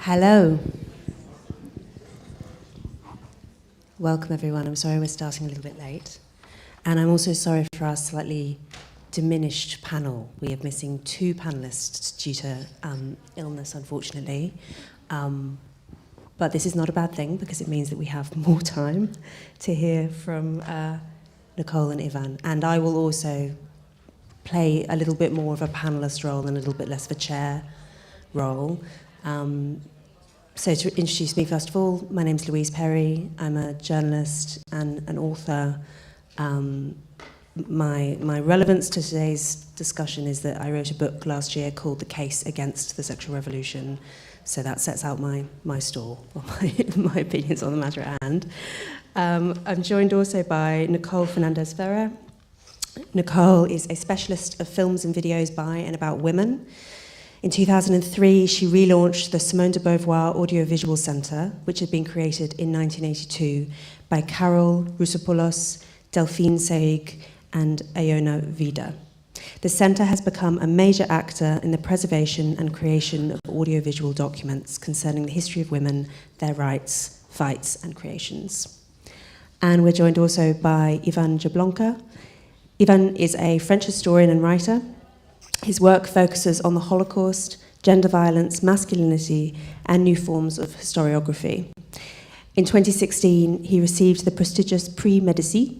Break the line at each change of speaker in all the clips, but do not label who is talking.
Hello. Welcome everyone. I'm sorry we're starting a little bit late. And I'm also sorry for our slightly diminished panel. We are missing 2 panelists due to illness, unfortunately. But this is not a bad thing because it means that we have more time to hear from Nicole and Ivan. And I will also play a little bit more of a panelist role and a little bit less of a chair role. So to introduce me, first of all, my name's Louise Perry. I'm a journalist and an author. My relevance to today's discussion is that I wrote a book last year called The Case Against the Sexual Revolution. So that sets out my stall, or my opinions on the matter at hand. I'm joined also by Nicole Fernandez Ferrer. Nicole is a specialist of films and videos by and about women. In 2003, she relaunched the Simone de Beauvoir Audiovisual Centre, which had been created in 1982 by Carol Roussopoulos, Delphine Seyig, and Iona Vida. The centre has become a major actor in the preservation and creation of audiovisual documents concerning the history of women, their rights, fights, and creations. And we're joined also by Ivan Jablonka. Ivan is a French historian and writer. His work focuses on the Holocaust, gender violence, masculinity, and new forms of historiography. In 2016, he received the prestigious Prix Médicis.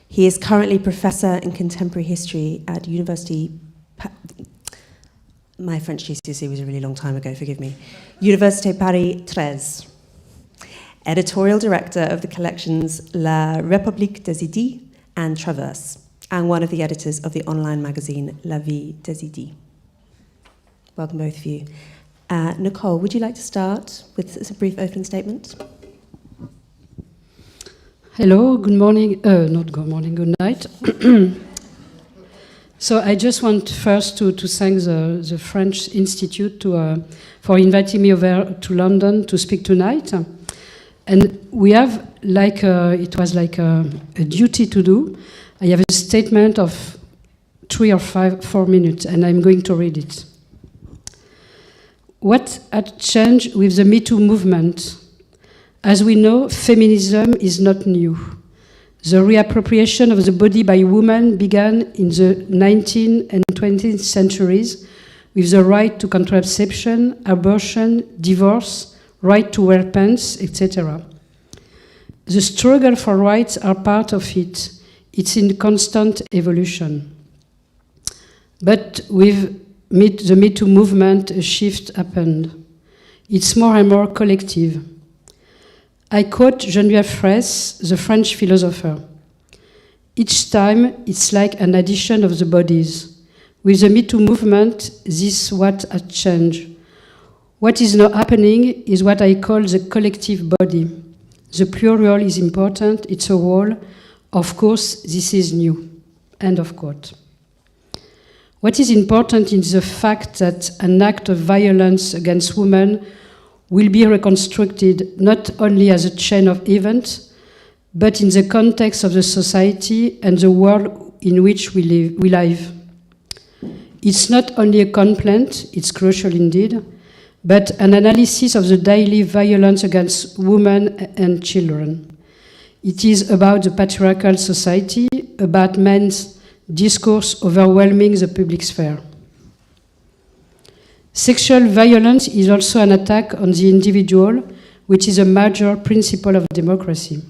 He is currently professor in contemporary history at University... My French GCSE was a really long time ago, forgive me. Université Paris 13. Editorial director of the collections La République des Idées and Traverse, and one of the editors of the online magazine La Vie des Idées. Welcome both of you. Nicole, would you like to start with a brief opening statement?
Hello, good morning, not good morning, good night. So I just want first to thank the French Institute for inviting me over to London to speak tonight. And we have, it was like a duty to do. I have a statement of 3 or 4 minutes, and I'm going to read it. What had changed with the Me Too movement? As we know, feminism is not new. The reappropriation of the body by women began in the 19th and 20th centuries with the right to contraception, abortion, divorce, right to wear pants, etc. The struggle for rights are part of it. It's in constant evolution. But with the Me Too movement, a shift happened. It's more and more collective. I quote Geneviève Fraisse, the French philosopher. Each time, it's like an addition of the bodies. With the Me Too movement, this is what has changed. What is now happening is what I call the collective body. The plural is important, it's a whole. Of course, this is new. End of quote. What is important is the fact that an act of violence against women will be reconstructed not only as a chain of events, but in the context of the society and the world in which we live. It's not only a complaint, it's crucial indeed, but an analysis of the daily violence against women and children. It is about the patriarchal society, about men's discourse overwhelming the public sphere. Sexual violence is also an attack on the individual, which is a major principle of democracy.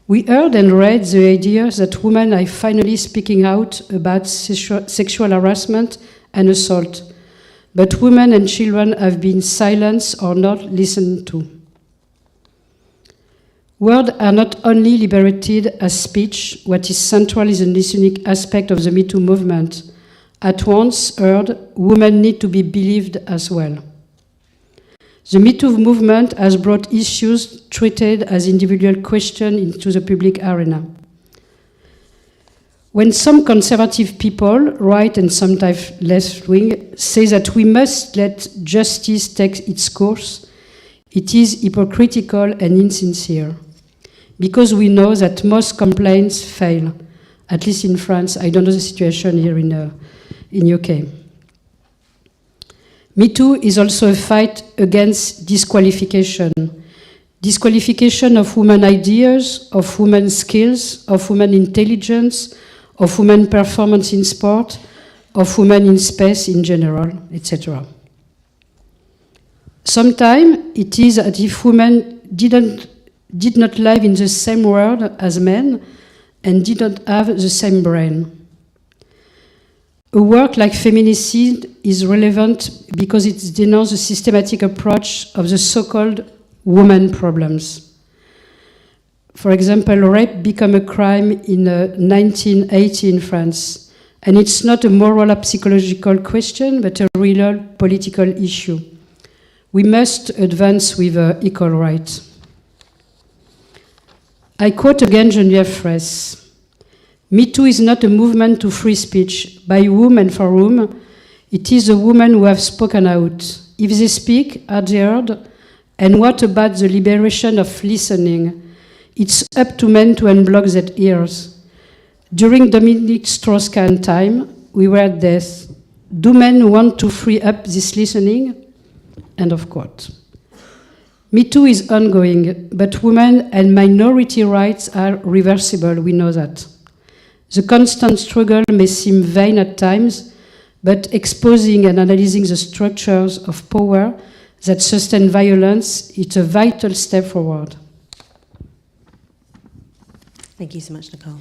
We heard and read the idea that women are finally speaking out about sexual harassment and assault, but women and children have been silenced or not listened to. Words are not only liberated as speech, what is central is a listening aspect of the Me Too movement. At once heard, women need to be believed as well. The Me Too movement has brought issues treated as individual questions into the public arena. When some conservative people, right and sometimes left-wing, say that we must let justice take its course, it is hypocritical and insincere. Because we know that most complaints fail, at least in France. I don't know the situation here in UK. Me Too is also a fight against disqualification. Disqualification of women's ideas, of women's skills, of women's intelligence, of women's performance in sport, of women in space in general, etc. Sometimes it is as if women did not live in the same world as men and did not have the same brain. A work like Feminicide is relevant because it denounces the systematic approach of the so-called woman problems. For example, rape became a crime in 1980 in France, and it's not a moral or psychological question, but a real political issue. We must advance with equal rights. I quote again Geneviève Fraisse. Me Too is not a movement to free speech, by whom and for whom. It is the women who have spoken out. If they speak, are they heard? And what about the liberation of listening? It's up to men to unblock their ears. During Dominique Strauss-Kahn time, we were at death. Do men want to free up this listening? End of quote. Me Too is ongoing, but women and minority rights are reversible, we know that. The constant struggle may seem vain at times, but exposing and analyzing the structures of power that sustain violence is a vital step forward.
Thank you so much, Nicole.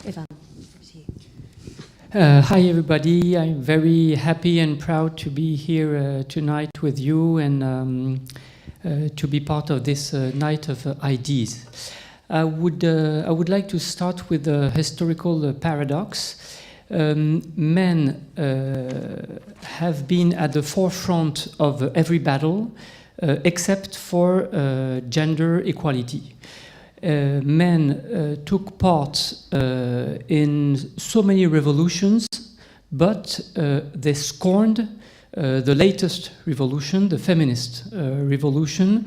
Ivan, to you.
Hi everybody, I'm very happy and proud to be here tonight with you and to be part of this night of ideas. I would like to start with a historical paradox. Men have been at the forefront of every battle except for gender equality. Men took part in so many revolutions, but they scorned the latest revolution, the feminist revolution,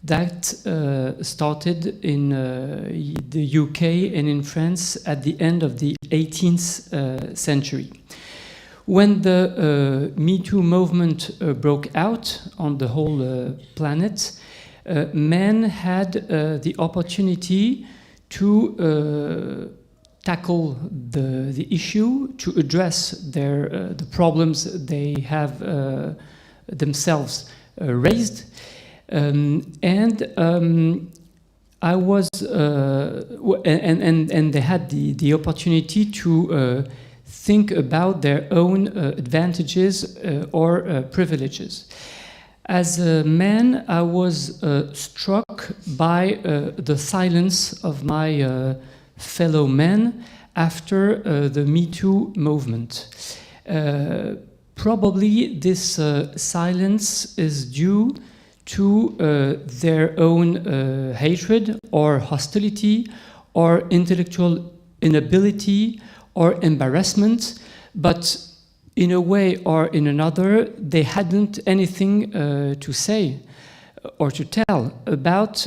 that started in the UK and in France at the end of the 18th century. When the Me Too movement broke out on the whole planet, men had the opportunity to tackle the issue, to address the problems they have themselves raised. I was, and they had the opportunity to think about their own advantages or privileges. As a man, I was struck by the silence of my fellow men after the Me Too movement. Probably this silence is due to their own hatred or hostility or intellectual inability or embarrassment, but in a way or in another, they hadn't anything to say or to tell about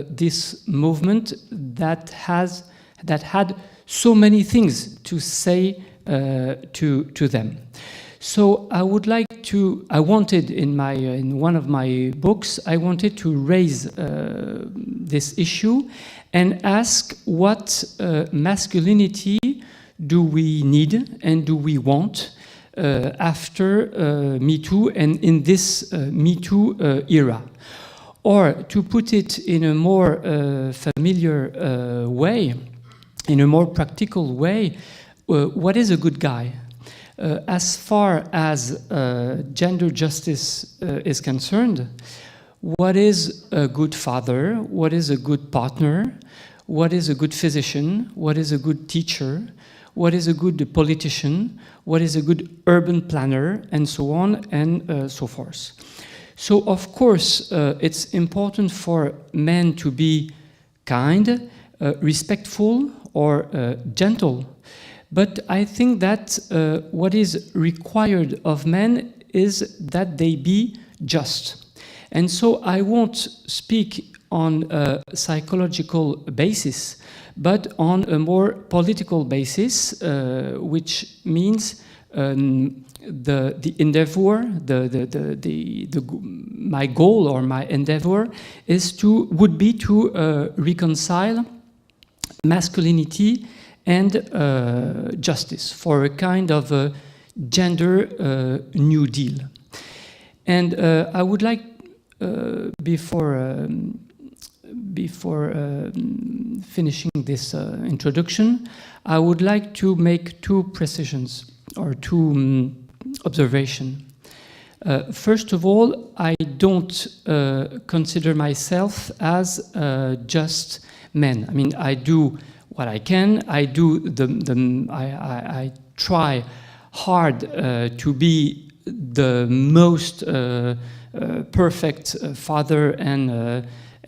this movement that had so many things to say to them. So I wanted in one of my books, I wanted to raise this issue and ask what masculinity do we need and do we want after Me Too and in this Me Too era. Or to put it in a more familiar way, in a more practical way, what is a good guy? As far as gender justice is concerned, what is a good father? What is a good partner? What is a good physician? What is a good teacher? What is a good politician? What is a good urban planner? And so on and so forth. So, of course, it's important for men to be kind, respectful, or gentle. But I think that what is required of men is that they be just. And so I won't speak on a psychological basis, but on a more political basis, which means the endeavor, my goal or my endeavor would be to reconcile masculinity and justice for a kind of a gender New Deal. And I would like, before finishing this introduction, I would like to make two precisions or two observations. First of all, I don't consider myself as just men. I mean, I do what I can. I try hard to be the most perfect father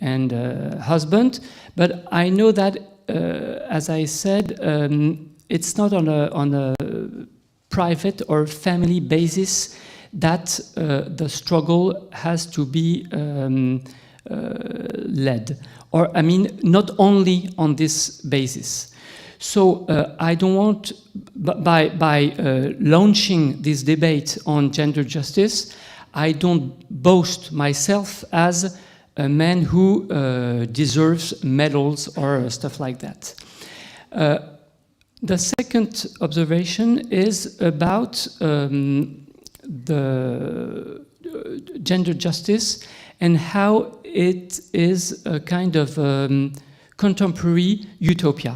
and husband, but I know that, as I said, it's not on a private or family basis that the struggle has to be led. Or, I mean, not only on this basis. So I don't want, by launching this debate on gender justice, I don't boast myself as a man who deserves medals or stuff like that. The second observation is about the gender justice and how it is a kind of contemporary utopia.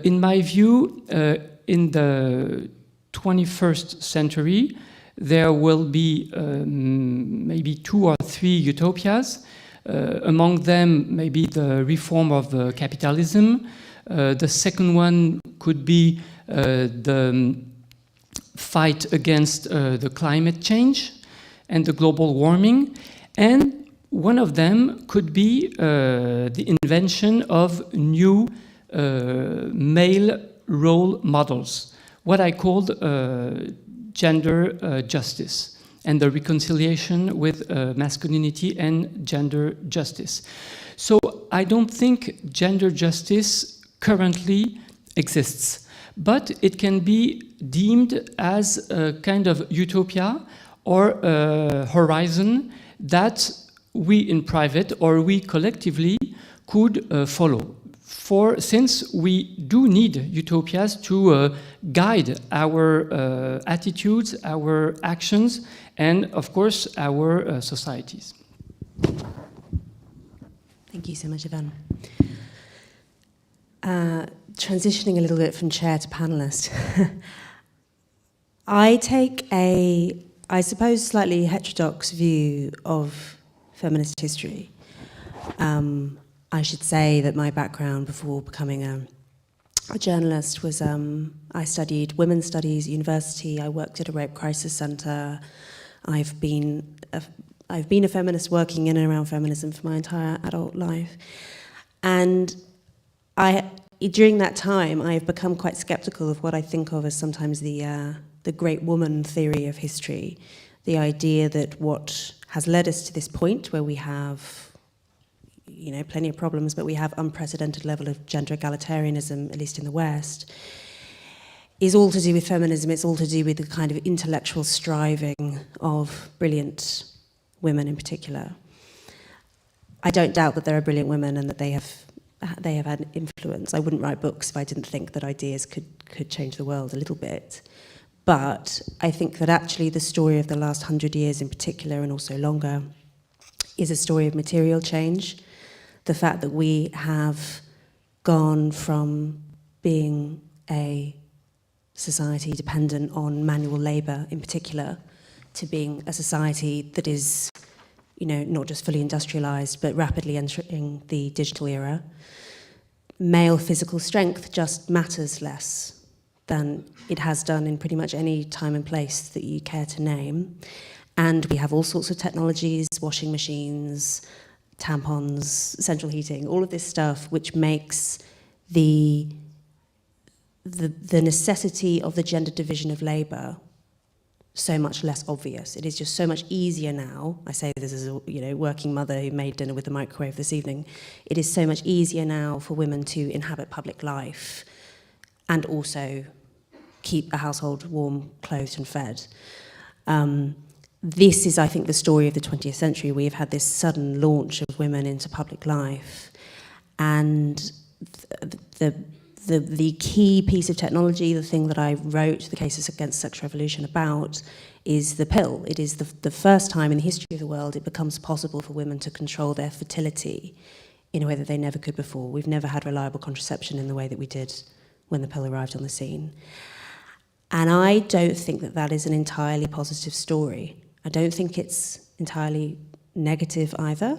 In my view, in the 21st century, there will be maybe 2 or 3 utopias. Among them, maybe the reform of capitalism. The second one could be the fight against the climate change and the global warming. And one of them could be the invention of new male role models, what I called gender justice, and the reconciliation with masculinity and gender justice. So I don't think gender justice currently exists, but it can be deemed as a kind of utopia or a horizon that we in private or we collectively could follow. Since we do need utopias to guide our attitudes, our actions, and of course our societies.
Thank you so much, Yvonne. Transitioning a little bit from chair to panelist. I take I suppose, slightly heterodox view of feminist history. I should say that my background before becoming a journalist was I studied women's studies at university. I worked at a rape crisis centre. I've been a feminist working in and around feminism for my entire adult life. And during that time, I've become quite sceptical of what I think of as sometimes the great woman theory of history, the idea that what has led us to this point where we have plenty of problems, but we have unprecedented level of gender egalitarianism, at least in the West, is all to do with feminism. It's all to do with the kind of intellectual striving of brilliant women in particular. I don't doubt that there are brilliant women and that they have had influence. I wouldn't write books if I didn't think that ideas could change the world a little bit. But I think that actually the story of the last 100 years in particular, and also longer, is a story of material change. The fact that we have gone from being a society dependent on manual labour in particular to being a society that is, not just fully industrialised, but rapidly entering the digital era. Male physical strength just matters less than it has done in pretty much any time and place that you care to name. And we have all sorts of technologies, washing machines, tampons, central heating, all of this stuff, which makes the necessity of the gender division of labour so much less obvious. It is just so much easier now. I say this as a working mother who made dinner with the microwave this evening. It is so much easier now for women to inhabit public life and also keep a household warm, clothed and fed. This is, I think, the story of the 20th century. We have had this sudden launch of women into public life, and the key piece of technology, the thing that I wrote the Cases Against Sexual Revolution about, is the pill. It is the first time in the history of the world it becomes possible for women to control their fertility in a way that they never could before. We've never had reliable contraception in the way that we did when the pill arrived on the scene. And I don't think that that is an entirely positive story. I don't think it's entirely negative either.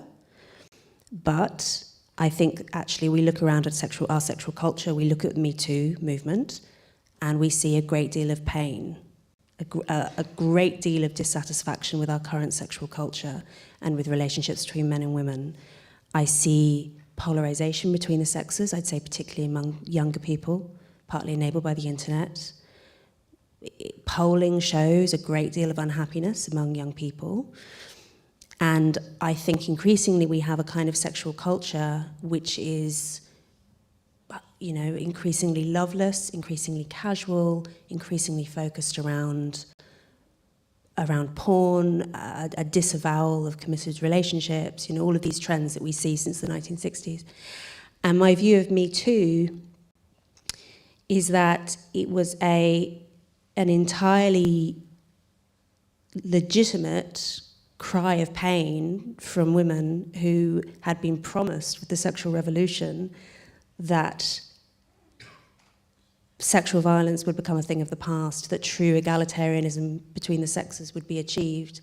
But I think actually we look around at our sexual culture, we look at the Me Too movement, and we see a great deal of pain, a great deal of dissatisfaction with our current sexual culture and with relationships between men and women. I see polarization between the sexes, I'd say particularly among younger people, partly enabled by the internet. Polling shows a great deal of unhappiness among young people. And I think increasingly we have a kind of sexual culture which is, increasingly loveless, increasingly casual, increasingly focused around porn, a disavowal of committed relationships, all of these trends that we see since the 1960s. And my view of Me Too is that it was an entirely legitimate cry of pain from women who had been promised with the sexual revolution that sexual violence would become a thing of the past, that true egalitarianism between the sexes would be achieved,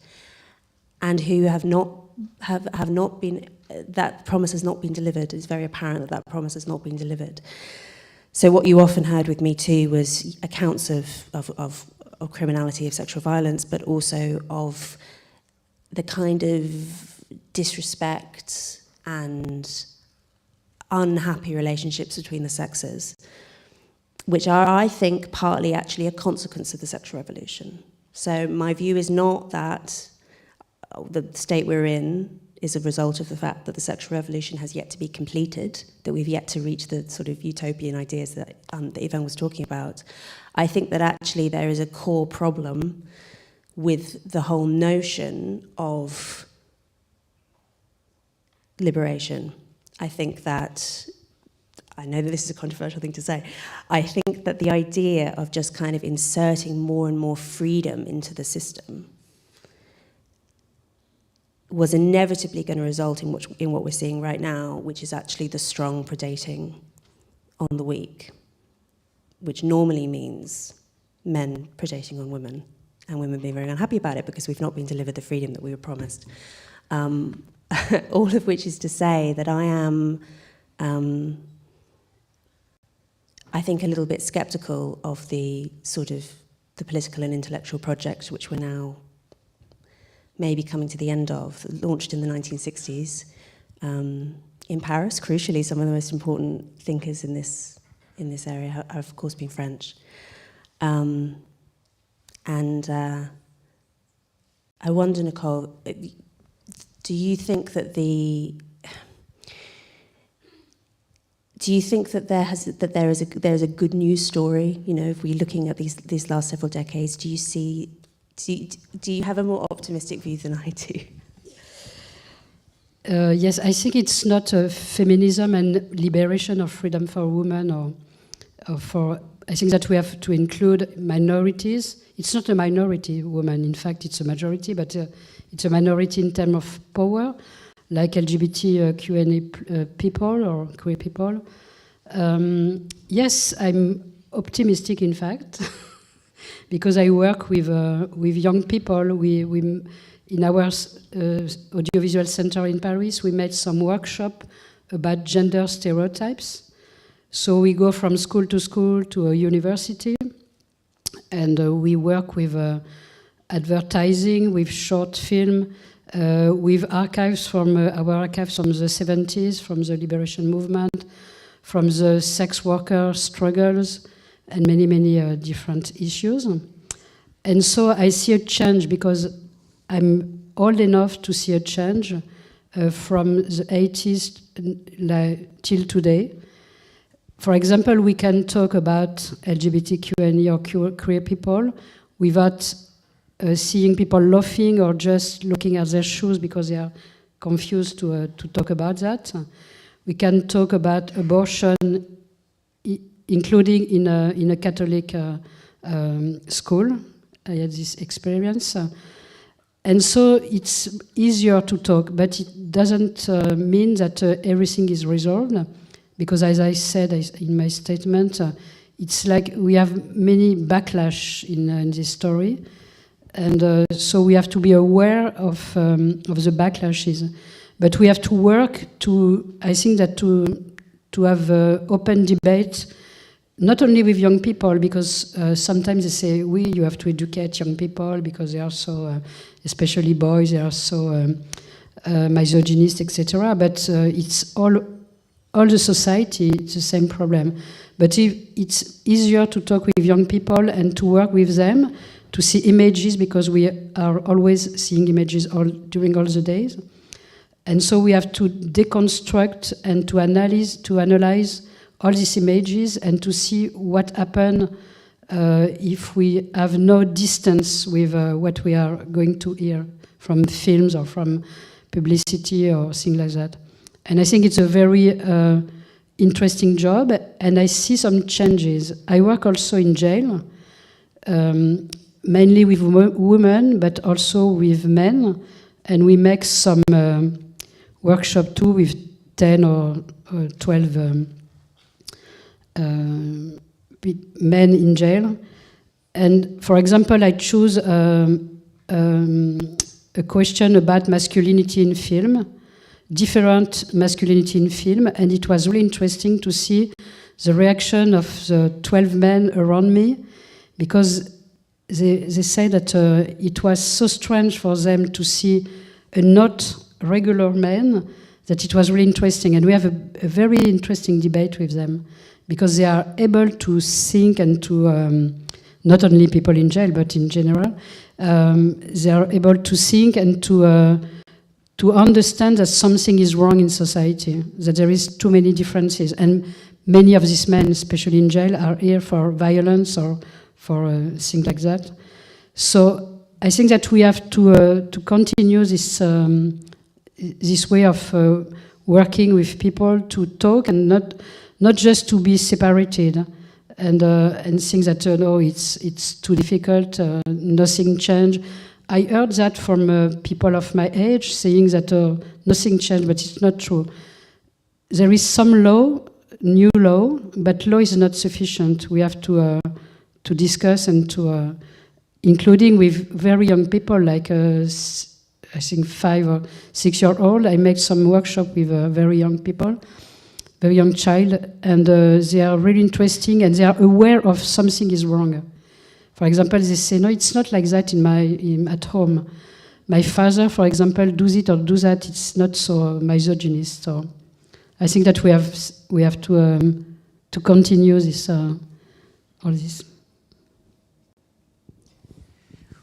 and who have not been, that promise has not been delivered. It's very apparent that promise has not been delivered. So what you often heard with Me Too was accounts of criminality, of sexual violence, but also of the kind of disrespect and unhappy relationships between the sexes, which are, I think, partly actually a consequence of the sexual revolution. So my view is not that the state we're in is a result of the fact that the sexual revolution has yet to be completed, that we've yet to reach the sort of utopian ideas that Yvonne was talking about. I think that actually there is a core problem with the whole notion of liberation. I think that, I know that this is a controversial thing to say, I think that the idea of just kind of inserting more and more freedom into the system was inevitably going to result in what we're seeing right now, which is actually the strong predating on the weak, which normally means men predating on women, and women being very unhappy about it because we've not been delivered the freedom that we were promised. All of which is to say that I am, I think, a little bit sceptical of the sort of the political and intellectual project which we're now maybe coming to the end of, launched in the 1960s in Paris. Crucially, some of the most important thinkers in this area have of course been French. I wonder, Nicole, do you think that there is a good news story? If we're looking at these last several decades, do you have a more optimistic view than I do?
Yes, I think it's not feminism and liberation of freedom for women, or for. I think that we have to include minorities. It's not a minority, women. In fact, it's a majority, but it's a minority in terms of power, like LGBTQIA people or queer people. Yes, I'm optimistic, in fact, because I work with young people. We in our audiovisual center in Paris, we made some workshop about gender stereotypes. So we go from school to a university, and we work with advertising, with short film, with archives from our archives from the 70s, from the liberation movement, from the sex worker struggles, and many, many different issues. And so I see a change because I'm old enough to see a change from the 80s till today. For example, we can talk about LGBTQNE or queer people without seeing people laughing or just looking at their shoes because they are confused to talk about that. We can talk about abortion, including in a Catholic school. I had this experience. And so it's easier to talk, but it doesn't mean that everything is resolved, because as I said in my statement, it's like we have many backlash in this story, and so we have to be aware of the backlashes. But we have to work to, I think that to have open debate, not only with young people, because sometimes they say, you have to educate young people because they are so, especially boys, they are so misogynist, etc. But it's all the society, it's the same problem. But it's easier to talk with young people and to work with them, to see images, because we are always seeing images during all the days. And so we have to deconstruct and to analyze all these images and to see what happens if we have no distance with what we are going to hear from films or from publicity or things like that. And I think it's a very interesting job, and I see some changes. I work also in jail, mainly with women, but also with men, and we make some workshop too with 10 or 12 men in jail. And for example, I choose a question about masculinity in film, different masculinity in film, and it was really interesting to see the reaction of the 12 men around me, because they say that it was so strange for them to see a not regular man, that it was really interesting. And we have a very interesting debate with them, because they are able to think and to, not only people in jail, but in general, they are able to think and to understand that something is wrong in society, that there is too many differences. And many of these men, especially in jail, are here for violence or for things like that. So I think that we have to continue this way of working with people, to talk and not just to be separated and think that no, it's too difficult, nothing changed. I heard that from people of my age saying that nothing changed, but it's not true. There is some law, new law, but law is not sufficient. We have to discuss and to, including with very young people, like I think 5 or 6 years old. I make some workshop with very young people, very young child, and they are really interesting, and they are aware of something is wrong. For example, they say, no, it's not like that at home. My father, for example, does it or do that. It's not so misogynist. So I think that we have to continue this all this.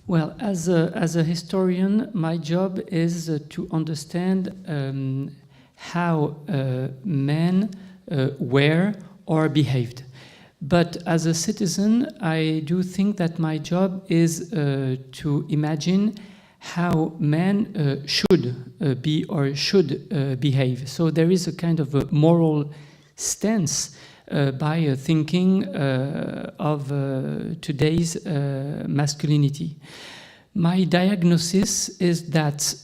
Well, as a historian, my job is to understand how men were or behaved. But as a citizen, I do think that my job is to imagine how men should be or should behave. So there is a kind of a moral stance by thinking of today's masculinity. My diagnosis is that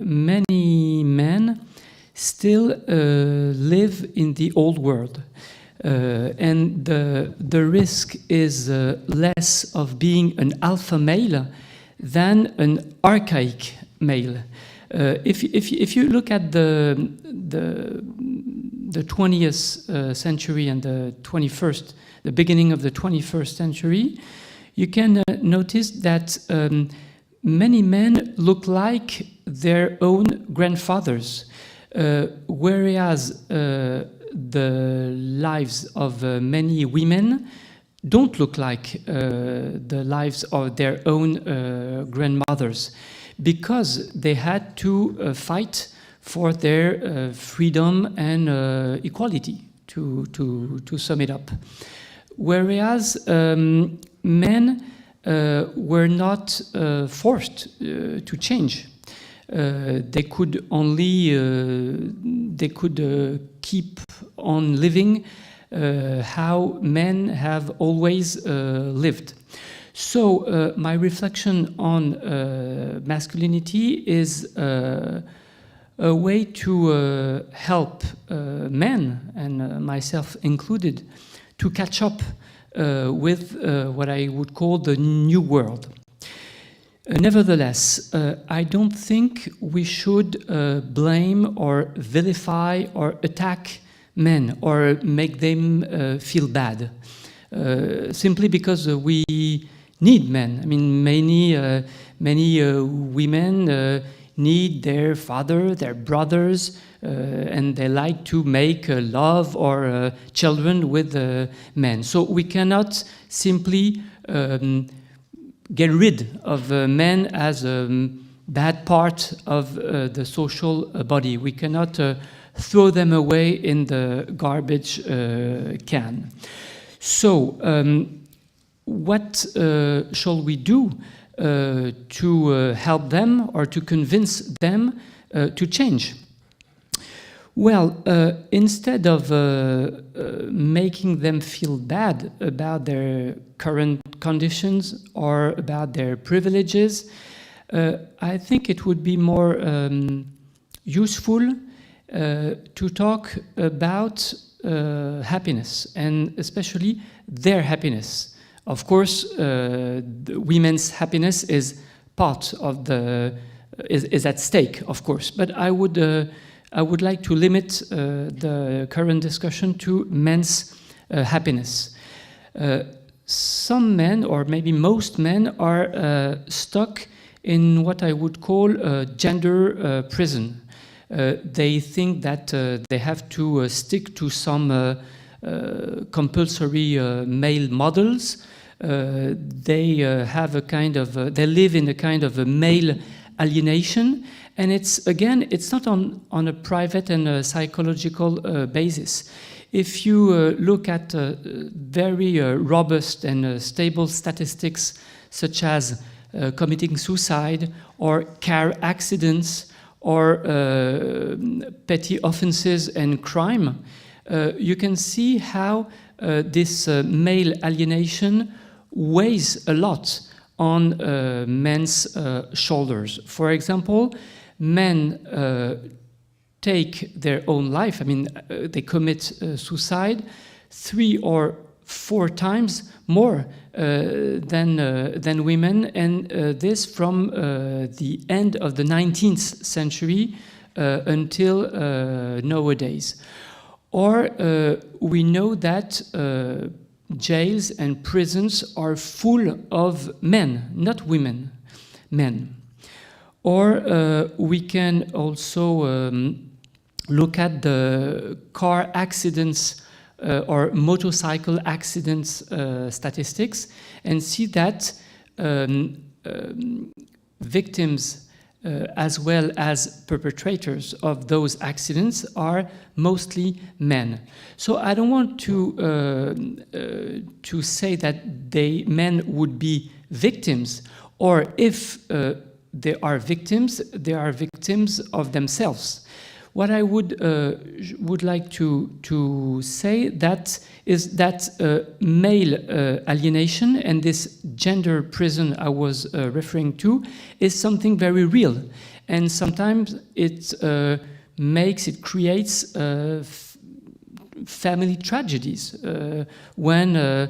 many men still live in the old world. And the risk is less of being an alpha male than an archaic male. If you look at the 20th century and the 21st, the beginning of the 21st century, you can notice that many men look like their own grandfathers, whereas the lives of many women don't look like the lives of their own grandmothers, because they had to fight for their freedom and equality. to sum it up. Whereas men were not forced to change. They could only keep on living how men have always lived. So my reflection on masculinity is a way to help men, and myself included, to catch up with what I would call the new world. Nevertheless, I don't think we should blame or vilify or attack men or make them feel bad, simply because we need men. I mean, many women need their father, their brothers, and they like to make love or children with men. So we cannot simply get rid of men as a bad part of the social body. We cannot throw them away in the garbage can. So what shall we do to help them or to convince them to change? Well, instead of making them feel bad about their current conditions or about their privileges, I think it would be more useful to talk about happiness, and especially their happiness. Of course, women's happiness is part of is at stake, of course, but I would like to limit the current discussion to men's happiness. Some men, or maybe most men, are stuck in what I would call a gender prison. They think that they have to stick to some compulsory male models. They have a kind of they live in a kind of a male alienation, and it's not on a private and a psychological basis. If you look at very robust and stable statistics such as committing suicide or car accidents or petty offenses and crime, you can see how this male alienation weighs a lot on men's shoulders. For example, men take their own life. I mean, they commit suicide 3 or 4 times more than women, and this from the end of the 19th century until nowadays. Or we know that jails and prisons are full of men, not women, men. Or we can also look at the car accidents or motorcycle accidents statistics and see that victims as well as perpetrators of those accidents are mostly men. So I don't want to say that men would be victims, or if they are victims of themselves. What I would like to say is that male alienation and this gender prison I was referring to is something very real, and sometimes it creates family tragedies when a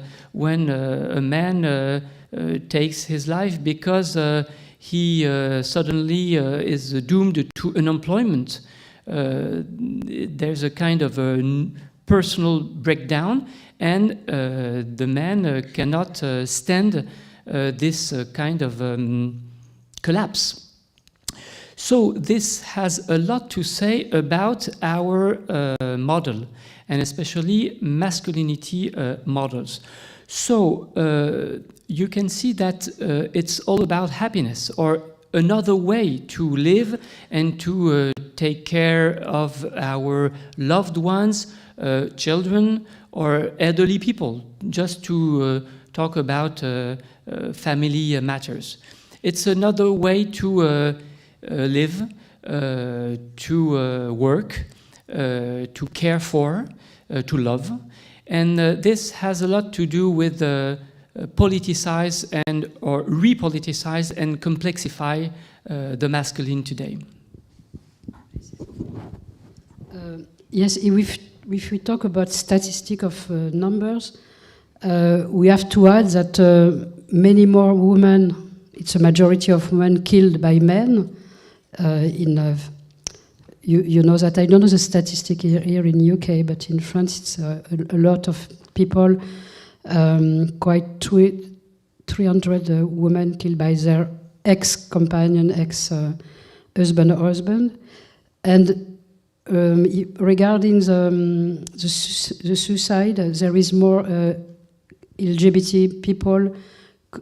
man takes his life because he suddenly is doomed to unemployment. There's a kind of a personal breakdown, and the man cannot stand this kind of collapse. So this has a lot to say about our model, and especially masculinity models. So you can see that it's all about happiness, or another way to live and to take care of our loved ones, children or elderly people, just to talk about family matters. It's another way to live, to work, to care for, to love. And this has a lot to do with politicize and or repoliticize and complexify the masculine today.
Yes, if we talk about statistic of numbers, we have to add that many more women, it's a majority of women killed by men. You know that, I don't know the statistic here in UK, but in France it's a lot of people, quite 300 women killed by their ex-companion, ex-husband or husband. And regarding the suicide, there is more LGBT people,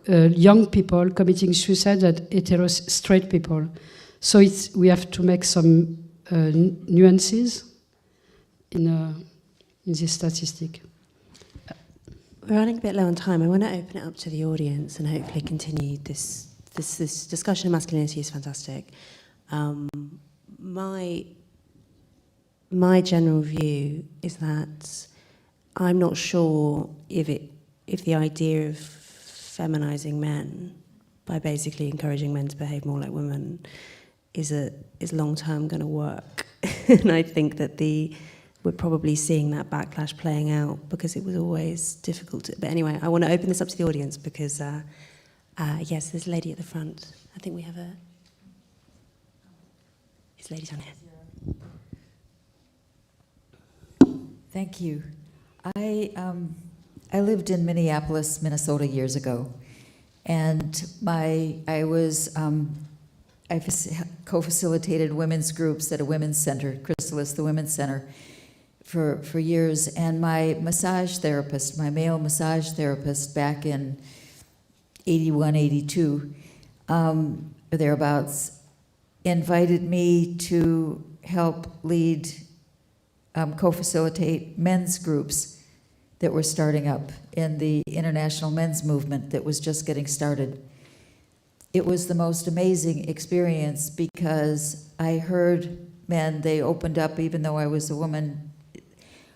young people committing suicide than straight people. So we have to make some nuances in this statistic.
We're running a bit low on time. I want to open it up to the audience and hopefully continue this discussion. Masculinity is fantastic. My general view is that I'm not sure if the idea of feminizing men by basically encouraging men to behave more like women is long-term going to work. And I think that we're probably seeing that backlash playing out because it was always difficult. But anyway, I want to open this up to the audience because, yes, there's a lady at the front. I think we have this lady down here.
Thank you. I lived in Minneapolis, Minnesota years ago, and I co-facilitated women's groups at a women's center, Chrysalis, the women's center, for years. And my massage therapist, my male massage therapist, back in 81, 82, thereabouts, invited me to help lead, co-facilitate men's groups that were starting up in the international men's movement that was just getting started. It was the most amazing experience because I heard men, they opened up even though I was a woman,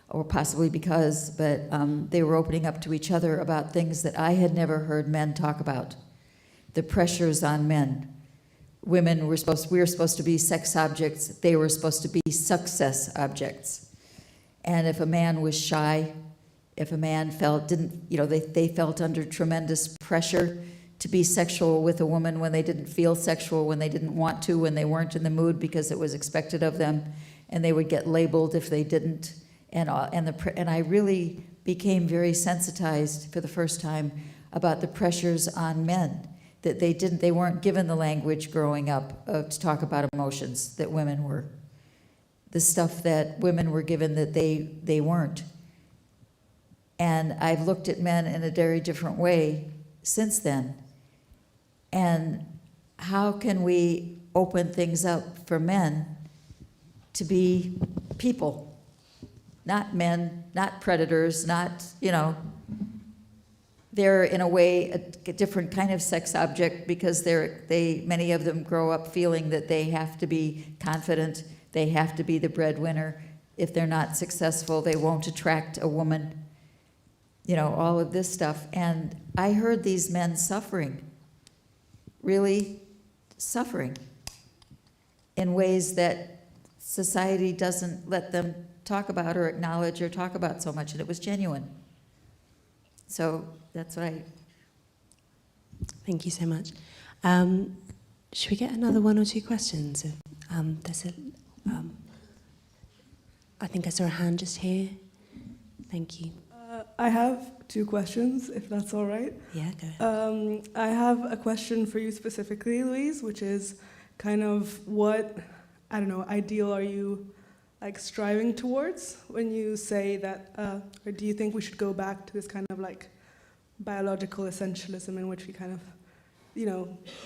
or possibly because, but they were opening up to each other about things that I had never heard men talk about. The pressures on men. Women we were supposed to be sex objects, they were supposed to be success objects. And if a man was shy, if a man they felt under tremendous pressure to be sexual with a woman when they didn't feel sexual, when they didn't want to, when they weren't in the mood because it was expected of them, and they would get labeled if they didn't. And I really became very sensitized for the first time about the pressures on men, that they weren't given the language growing up to talk about emotions that women were. The stuff that women were given that they weren't. And I've looked at men in a very different way since then. And how can we open things up for men to be people? Not men, not predators, not, they're in a way a different kind of sex object because many of them grow up feeling that they have to be confident, they have to be the breadwinner. If they're not successful, they won't attract a woman. All of this stuff. And I heard these men suffering, really suffering, in ways that society doesn't let them talk about or acknowledge or talk about so much, and it was genuine. So that's what I...
Thank you so much. Should we get another one or two questions? I think I saw a hand just here. Thank you.
I have two questions, if that's all right.
Yeah, go ahead.
I have a question for you specifically, Louise, which is kind of what, ideal are you striving towards when you say that, or do you think we should go back to this kind of biological essentialism in which we kind of,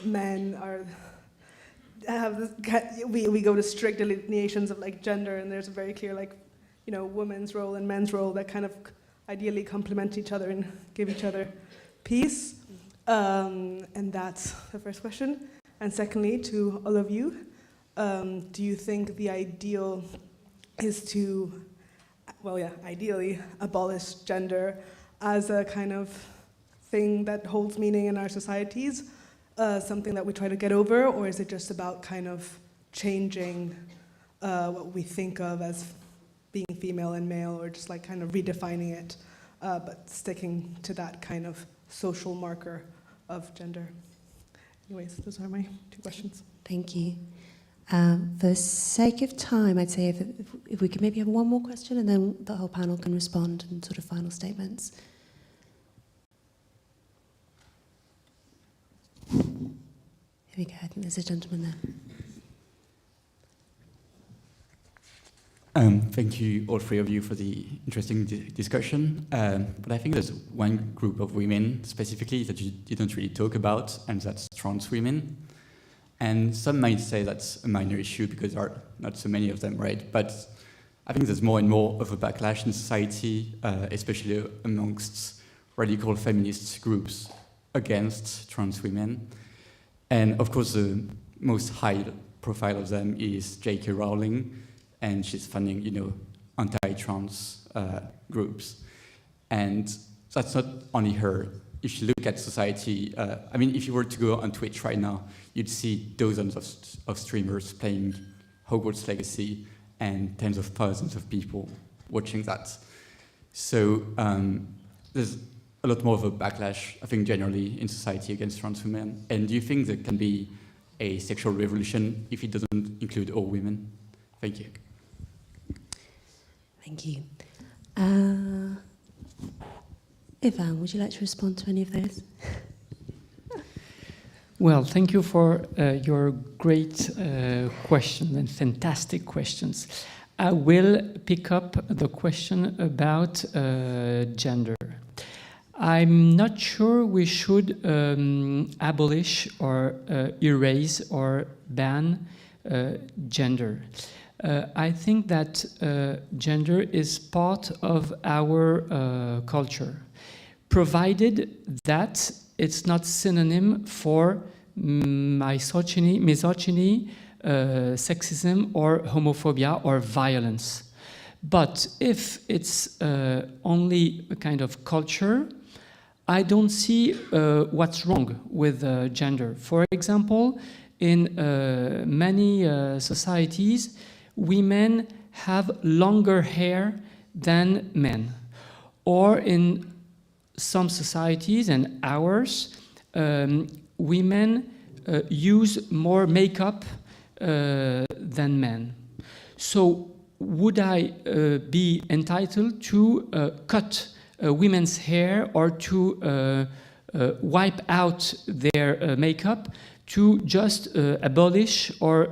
men we go to strict delineations of gender, and there's a very clear women's role and men's role that kind of ideally complement each other and give each other peace. And that's the first question. And secondly, to all of you, do you think the ideal is to, ideally abolish gender as a kind of thing that holds meaning in our societies, something that we try to get over, or is it just about kind of changing what we think of as being female and male, or just like kind of redefining it, but sticking to that kind of social marker of gender? Anyways, those are my two questions.
Thank you. For the sake of time, I'd say if we could maybe have one more question and then the whole panel can respond in sort of final statements. Here we go. I think there's a gentleman there.
Thank you, all three of you, for the interesting discussion. But I think there's one group of women specifically that you didn't really talk about, and that's trans women. And some might say that's a minor issue because there are not so many of them, right? But I think there's more and more of a backlash in society, especially amongst radical feminist groups against trans women. And of course, the most high profile of them is J.K. Rowling, and she's funding, anti-trans groups. And that's not only her. If you look at society, if you were to go on Twitch right now, you'd see dozens of streamers playing Hogwarts Legacy and tens of thousands of people watching that. So there's a lot more of a backlash, I think, generally in society against trans women. And do you think there can be a sexual revolution if it doesn't include all women? Thank you.
Thank you. Ivan, would you like to respond to any of those?
Well, thank you for your great question and fantastic questions. I will pick up the question about gender. I'm not sure we should abolish or erase or ban gender. I think that gender is part of our culture, provided that it's not synonym for misogyny, sexism, or homophobia or violence. But if it's only a kind of culture, I don't see what's wrong with gender. For example, in many societies, women have longer hair than men. Or in some societies, and ours, women use more makeup than men. So would I be entitled to cut women's hair or to wipe out their makeup to just abolish or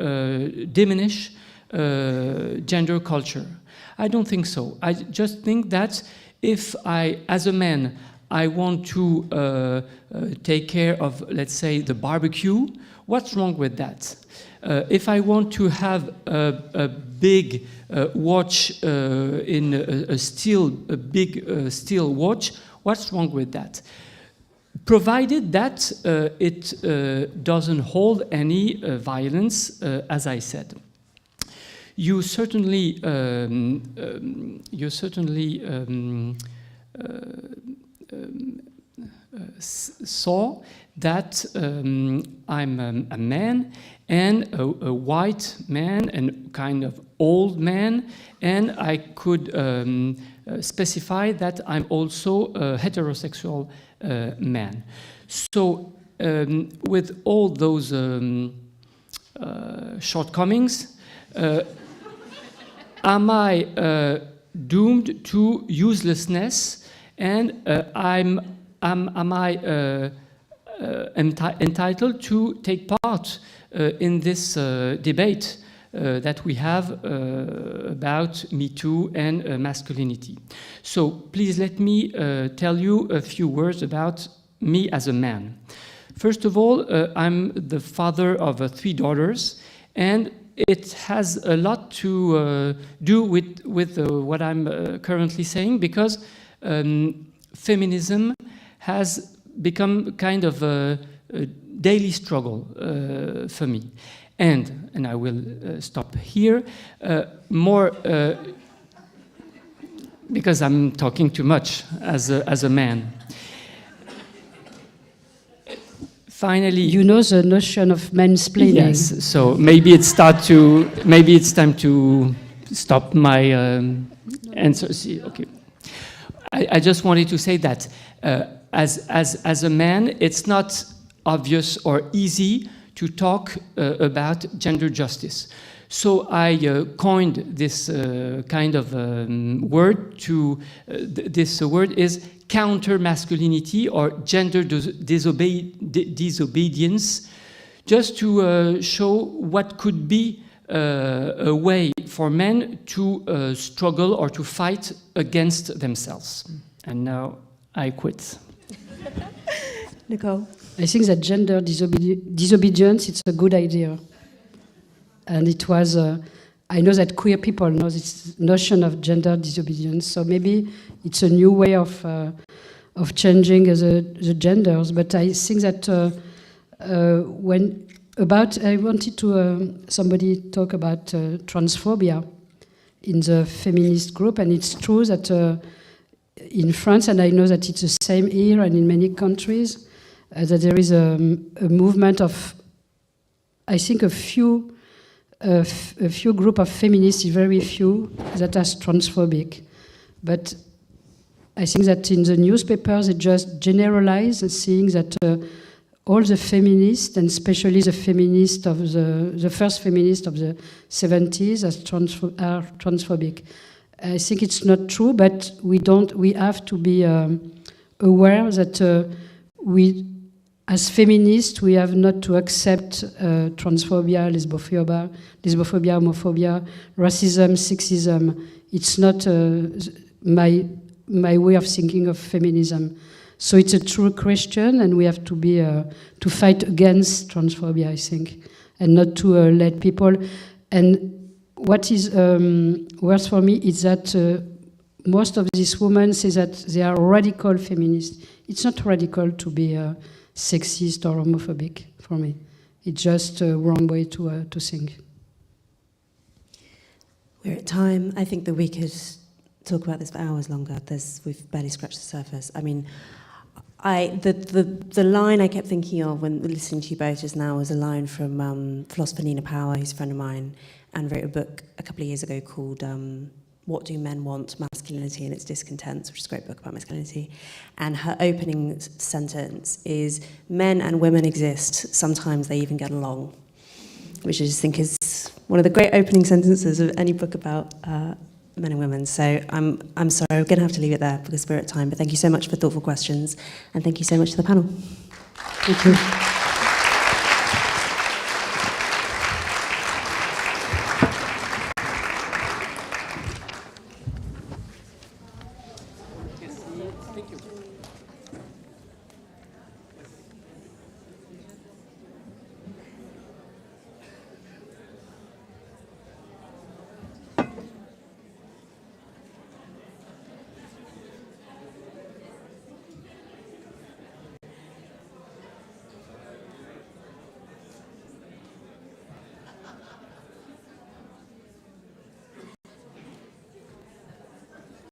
diminish gender culture? I don't think so. I just think that if I, as a man, I want to take care of, let's say, the barbecue, what's wrong with that? If I want to have a big watch in a big steel watch, what's wrong with that? Provided that it doesn't hold any violence, as I said. You certainly saw that I'm a man and a white man and kind of old man, and I could specify that I'm also a heterosexual man. So with all those shortcomings, am I doomed to uselessness, and am I entitled to take part in this debate that we have about Me Too and masculinity? So please let me tell you a few words about me as a man. First of all, I'm the father of 3 daughters, and it has a lot to do with what I'm currently saying, because feminism has become kind of a daily struggle for me. And I will stop here, more because I'm talking too much as a man. Finally,
You know the notion of mansplaining.
yes. So maybe it's time to stop my answer. See, okay. I just wanted to say that as a man, it's not obvious or easy to talk about gender justice. So I coined this kind of word this word is counter masculinity or gender disobedience, just to show what could be a way for men to struggle or to fight against themselves. And now I quit.
Nicole?
I think that gender disobedience, it's a good idea. And it was, I know that queer people know this notion of gender disobedience, so maybe it's a new way of changing the genders. But I think that I wanted to, somebody talk about transphobia in the feminist group, and it's true that in France, and I know that it's the same here and in many countries, that there is a movement of, I think, a few group of feminists, very few, that are transphobic. But I think that in the newspapers, they just generalize, seeing that all the feminists, and especially the feminists of the first feminists of the 70s, are transphobic. I think it's not true, but we have to be aware that as feminists, we have not to accept transphobia, lesbophobia, homophobia, racism, sexism. It's not my way of thinking of feminism. So it's a true question, and we have to be to fight against transphobia, I think, and not to let people. And what is worse for me is that most of these women say that they are radical feminists. It's not radical to be sexist or homophobic for me. It's just a wrong way to think.
We're at time. I think that we could talk about this for hours longer. We've barely scratched the surface. I mean, the line I kept thinking of when listening to you both just now was a line from philosopher Nina Power, who's a friend of mine, and wrote a book a couple of years ago called What Do Men Want? Masculinity and Its Discontents, which is a great book about masculinity. And her opening sentence is, men and women exist, sometimes they even get along, which I just think is one of the great opening sentences of any book about men and women. So I'm sorry, we're going to have to leave it there because we're at time. But thank you so much for thoughtful questions, and thank you so much to the panel.
Thank you.
Thank you.